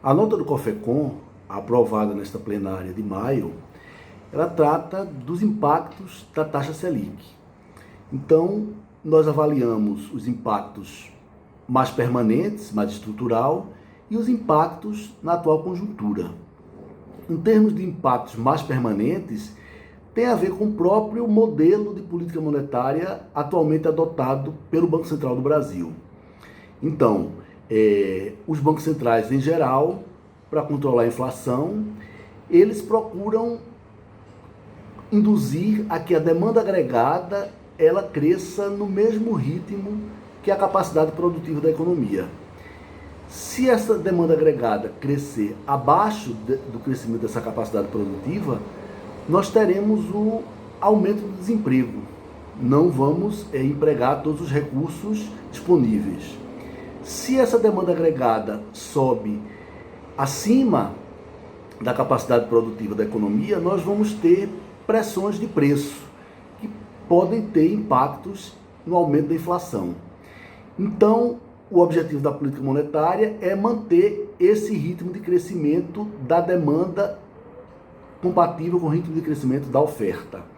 A nota do COFECON, aprovada nesta plenária de maio, ela trata dos impactos da taxa Selic. Então, nós avaliamos os impactos mais permanentes, mais estrutural, e os impactos na atual conjuntura. Em termos de impactos mais permanentes, tem a ver com o próprio modelo de política monetária atualmente adotado pelo Banco Central do Brasil. Então, os bancos centrais em geral, para controlar a inflação, eles procuram induzir a que a demanda agregada ela cresça no mesmo ritmo que a capacidade produtiva da economia. Se essa demanda agregada crescer abaixo do crescimento dessa capacidade produtiva, nós teremos o aumento do desemprego. Não vamos empregar todos os recursos disponíveis. Se essa demanda agregada sobe acima da capacidade produtiva da economia, nós vamos ter pressões de preço, que podem ter impactos no aumento da inflação. Então, o objetivo da política monetária é manter esse ritmo de crescimento da demanda compatível com o ritmo de crescimento da oferta.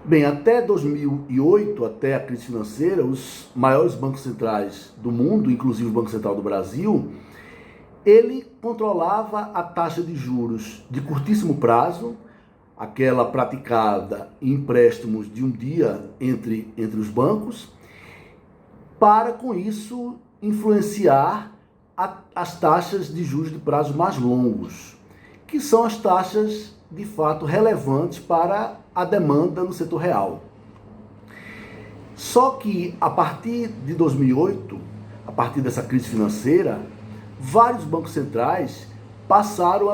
Bem, até 2008, até a crise financeira, os maiores bancos centrais do mundo, inclusive o Banco Central do Brasil, ele controlava a taxa de juros de curtíssimo prazo, aquela praticada em empréstimos de um dia entre os bancos, para com isso influenciar as taxas de juros de prazos mais longos, que são as taxas de fato relevantes para a demanda no setor real. Só que a partir de 2008, a partir dessa crise financeira, vários bancos centrais passaram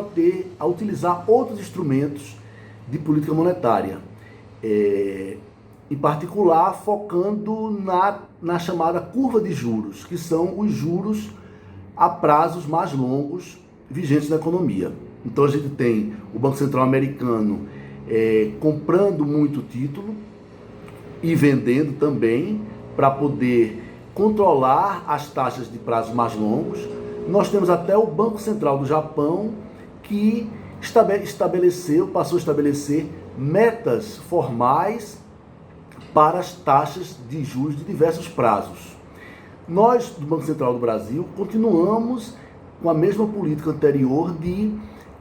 a utilizar outros instrumentos de política monetária, em particular focando na chamada curva de juros, que são os juros a prazos mais longos vigentes na economia. Então a gente tem o Banco Central americano comprando muito título e vendendo também para poder controlar as taxas de prazos mais longos. Nós temos até o Banco Central do Japão que passou a estabelecer metas formais para as taxas de juros de diversos prazos. Nós, do Banco Central do Brasil, continuamos com a mesma política anterior de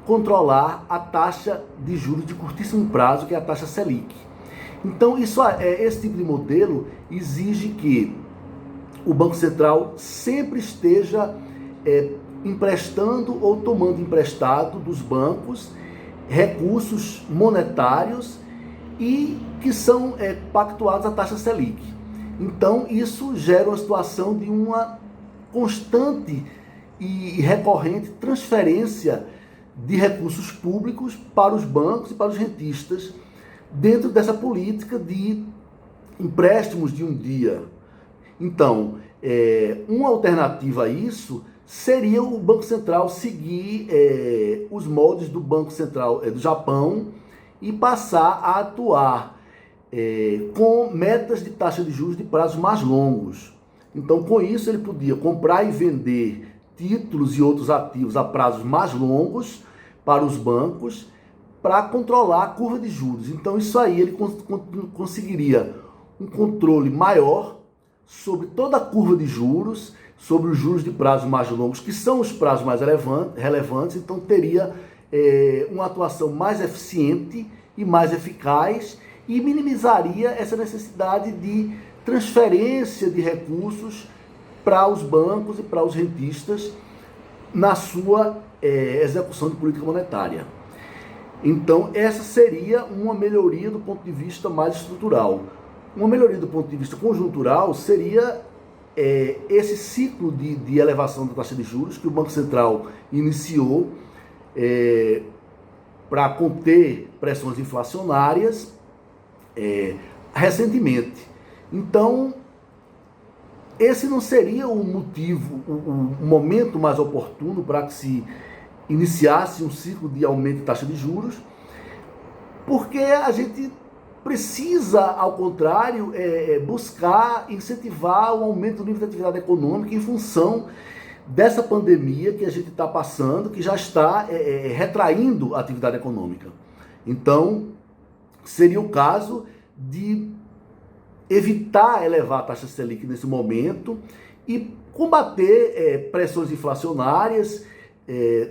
controlar a taxa de juros de curtíssimo prazo, que é a taxa Selic. Então, esse tipo de modelo exige que o Banco Central sempre esteja emprestando ou tomando emprestado dos bancos recursos monetários e que são pactuados à taxa Selic. Então, isso gera uma situação de uma constante e recorrente transferência de recursos públicos para os bancos e para os rentistas dentro dessa política de empréstimos de um dia. Então, uma alternativa a isso seria o Banco Central seguir os moldes do Banco Central do Japão e passar a atuar com metas de taxa de juros de prazos mais longos. Então, com isso, ele podia comprar e vender títulos e outros ativos a prazos mais longos para os bancos para controlar a curva de juros. Então, isso aí ele conseguiria um controle maior sobre toda a curva de juros, sobre os juros de prazos mais longos, que são os prazos mais relevantes, então teria uma atuação mais eficiente e mais eficaz e minimizaria essa necessidade de transferência de recursos para os bancos e para os rentistas na sua execução de política monetária. Então, essa seria uma melhoria do ponto de vista mais estrutural. Uma melhoria do ponto de vista conjuntural seria esse ciclo de elevação da taxa de juros que o Banco Central iniciou para conter pressões inflacionárias recentemente. Então, esse não seria o motivo, o momento mais oportuno para que se iniciasse um ciclo de aumento de taxa de juros, porque a gente precisa, ao contrário, buscar incentivar o aumento do nível de atividade econômica em função dessa pandemia que a gente está passando, que já está retraindo a atividade econômica. Então, seria o caso de evitar elevar a taxa Selic nesse momento e combater pressões inflacionárias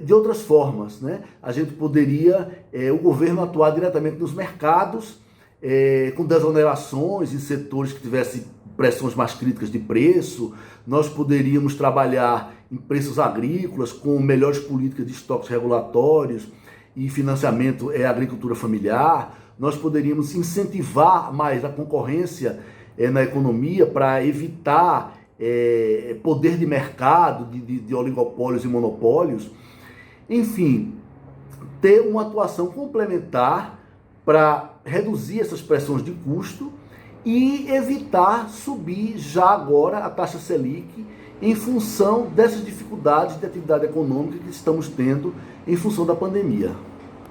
de outras formas, né? A gente poderia, o governo atuar diretamente nos mercados, com desonerações em setores que tivessem pressões mais críticas de preço. Nós poderíamos trabalhar em preços agrícolas com melhores políticas de estoques regulatórios e financiamento à agricultura familiar. Nós poderíamos incentivar mais a concorrência na economia para evitar poder de mercado, de oligopólios e monopólios. Enfim, ter uma atuação complementar para reduzir essas pressões de custo e evitar subir já agora a taxa Selic em função dessas dificuldades de atividade econômica que estamos tendo em função da pandemia.